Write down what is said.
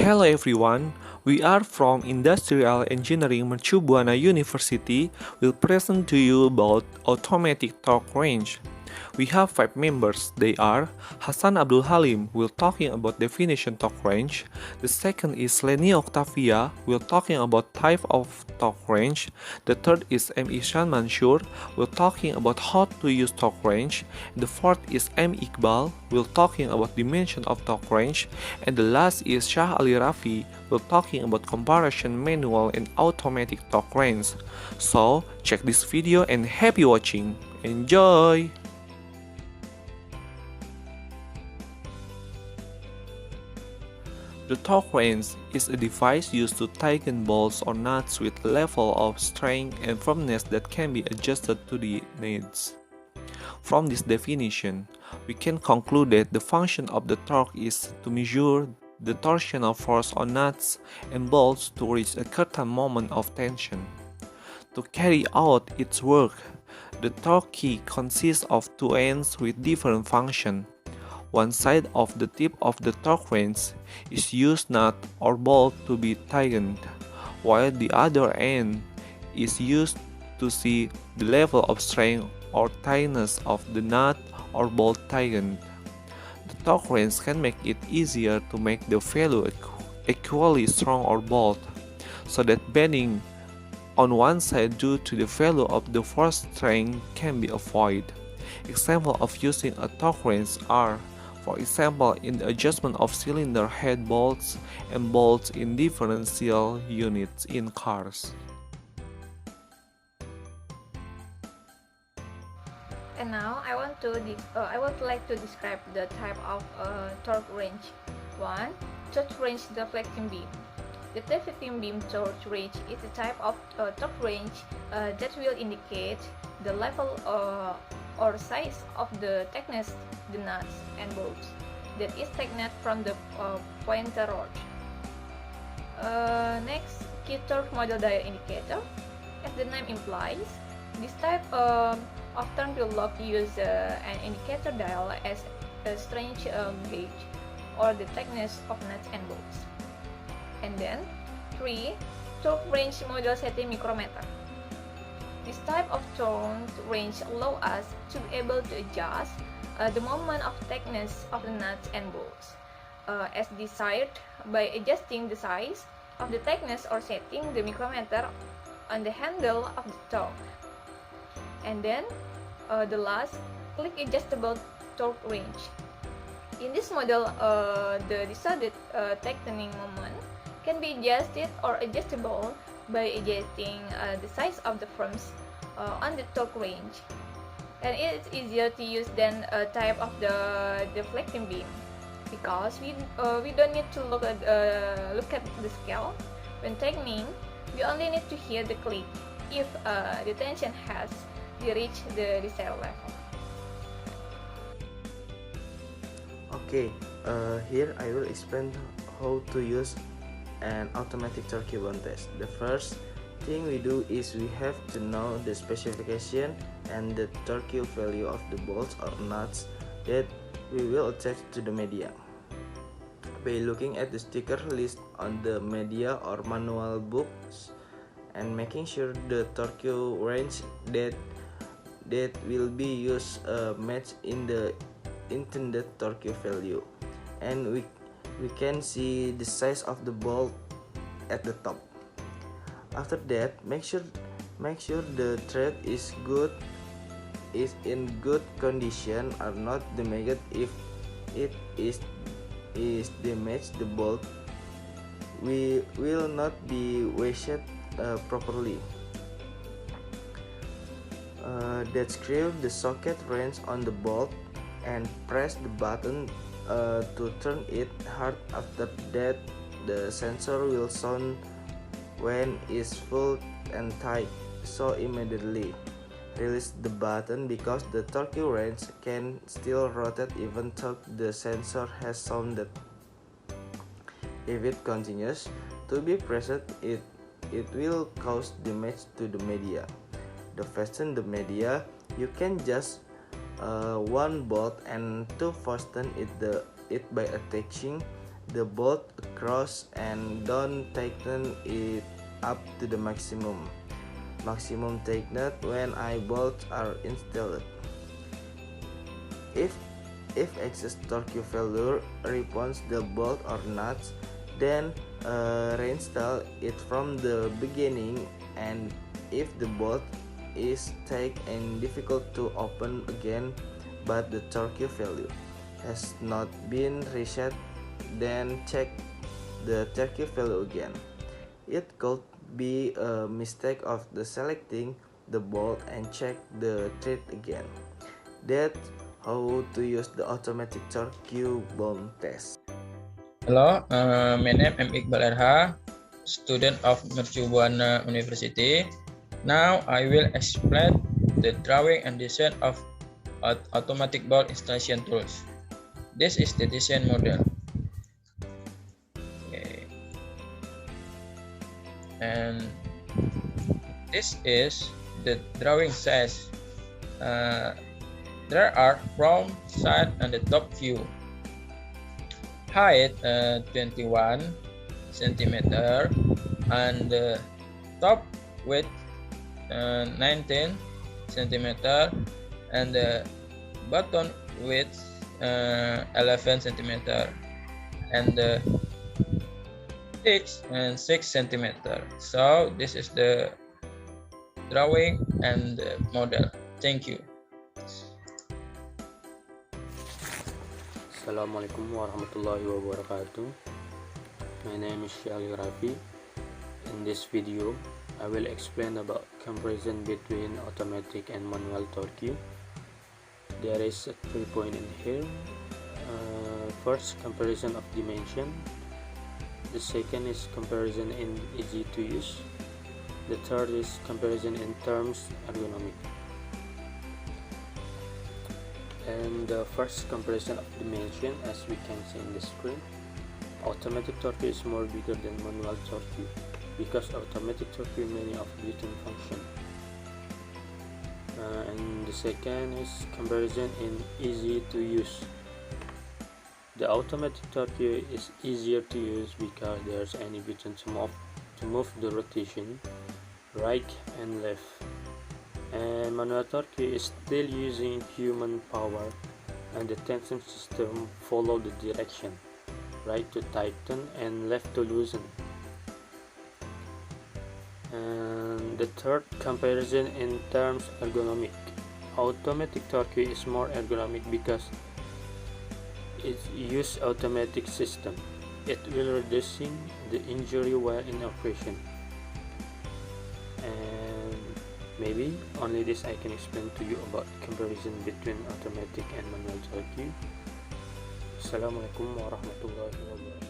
Hello everyone, we are from Industrial Engineering Mercu Buana University. We'll present to you about automatic torque range. We have 5 members. They are Hasan Abdul Halim will talking about definition torque range. The second is Leni Oktavia will talking about type of torque range. The third is Ikhsan Mansyur will talking about how to use torque range. The fourth is M.Iqbal will talking about dimension of torque range. And the last is Ali Rafi will talking about comparison manual and automatic torque range. So check this video and happy watching. Enjoy! The torque wrench is a device used to tighten bolts or nuts with a level of strength and firmness that can be adjusted to the needs. From this definition, we can conclude that the function of the torque is to measure the torsional force on nuts and bolts to reach a certain moment of tension. To carry out its work, the torque key consists of two ends with different functions. One side of the tip of the torque wrench is used nut or bolt to be tightened, while the other end is used to see the level of strength or tightness of the nut or bolt tightened. The torque wrench can make it easier to make the value equally strong or bolt, so that bending on one side due to the value of the force strength can be avoided. Examples of using a torque wrench are, for example, in the adjustment of cylinder head bolts and bolts in differential units in cars. And now I want to like to describe the type of torque wrench. 1. Torque wrench deflecting beam. The deflecting beam torque wrench is a type of torque wrench that will indicate the level or size of the thickness the nuts and bolts that is taken from the pointer rod. Next, key torque model dial indicator. As the name implies, this type of turn wheel lock use an indicator dial as a strange gauge or the thickness of nuts and bolts. And then 3. Torque range model setting micrometer. This type of torque range allows us to be able to adjust the moment of thickness of the nuts and bolts as desired by adjusting the size of the thickness or setting the micrometer on the handle of the torque. And then the last, click adjustable torque range. In this model, the decided tightening moment can be adjusted or adjustable by adjusting the size of the firms on the torque range. And it's easier to use than a type of the deflecting beam because we don't need to look at the scale. When tightening, we only need to hear the click if the tension has reached the desired level. Okay, here I will explain how to use an automatic torque one test. The first thing we do is we have to know the specification and the torque value of the bolts or nuts that we will attach to the media. By looking at the sticker list on the media or manual books and making sure the torque range that will be used match in the intended torque value, and we can see the size of the bolt at the top. After that, make sure the thread is in good condition or not damaged. If it is damaged, the bolt will not be washed properly. Then screw the socket wrench on the bolt and press the button to turn it hard. After that, the sensor will sound when it's full and tight, so immediately release the button because the torque wrench can still rotate even though the sensor has sounded. If it continues to be pressed, it will cause damage to the media. To fasten the media, you can just one bolt and to fasten it by attaching the bolt across and don't tighten it up to the maximum tightened when bolts are installed. If excess torque failure rebounds the bolt or nuts, then reinstall it from the beginning, and if the bolt is tight and difficult to open again but the torque value has not been reset, then check the torque value again. It could be a mistake of the selecting the bolt and check the thread again. That's how to use the automatic torque bound test. Hello, my name is M.Iqbal R.H, student of Mercu Buana University. Now I will explain the drawing and design of automatic bolt installation tools. This is the design model. Okay. And this is the drawing says there are front, side, and the top view. Height 21 centimeter and the top width 19 centimeter and the bottom width 11 centimeter and the 6 centimeter. So this is the drawing and the model. Thank you. Assalamualaikum warahmatullahi wabarakatuh. My name is Ali Rafi. In this video, I will explain about comparison between automatic and manual torque. There is 3 points in here. First, comparison of dimension. The second is comparison in easy to use. The third is comparison in terms ergonomic. And the first comparison of dimension, as we can see in the screen, automatic torque is more bigger than manual torque because automatic torque many of built-in function. And the second is comparison in easy to use. The automatic torque is easier to use because there's any button to move the rotation right and left. And manual torque is still using human power, and the tension system follow the direction, right to tighten and left to loosen. And the third comparison in terms ergonomic. Automatic torque is more ergonomic because it uses automatic system. It will reducing the injury while in operation. And maybe only this I can explain to you about comparison between automatic and manual torque. Assalamualaikum warahmatullahi wabarakatuh.